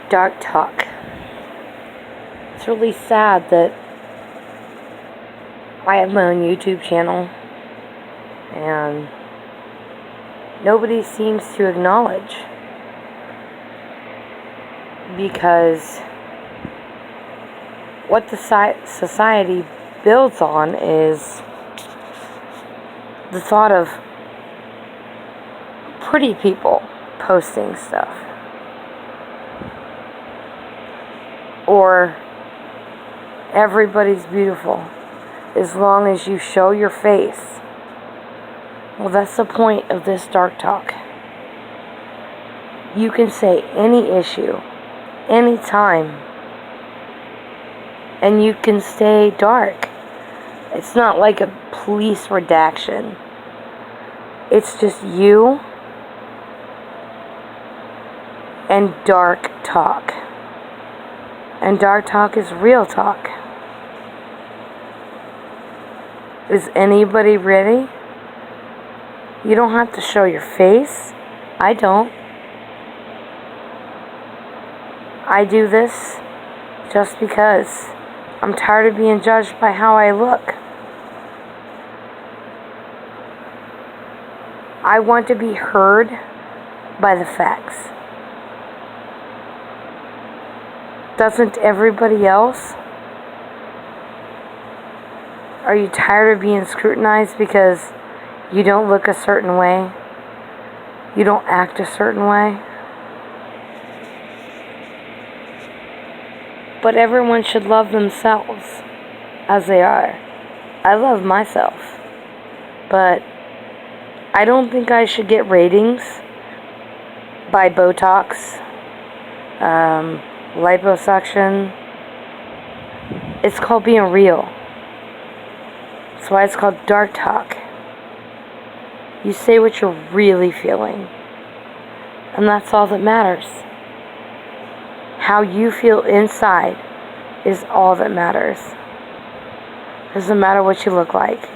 dark talk. It's really sad that I have my own YouTube channel and nobody seems to acknowledge, because what the society builds on is the thought of pretty people posting stuff, or everybody's beautiful as long as you show your face. Well, that's the point of this dark talk. You can say any issue, anytime, and you can stay dark. It's not like a police redaction. It's just you and dark talk. And dark talk is real talk. Is anybody ready? You don't have to show your face. I don't. I do this just because I'm tired of being judged by how I look. I want to be heard by the facts. Doesn't everybody else? Are you tired of being scrutinized because you don't look a certain way? You don't act a certain way? But everyone should love themselves as they are. I love myself. But I don't think I should get ratings by Botox, liposuction. It's called being real. That's why it's called dark talk. You say what you're really feeling. And that's all that matters. How you feel inside is all that matters. Doesn't matter what you look like.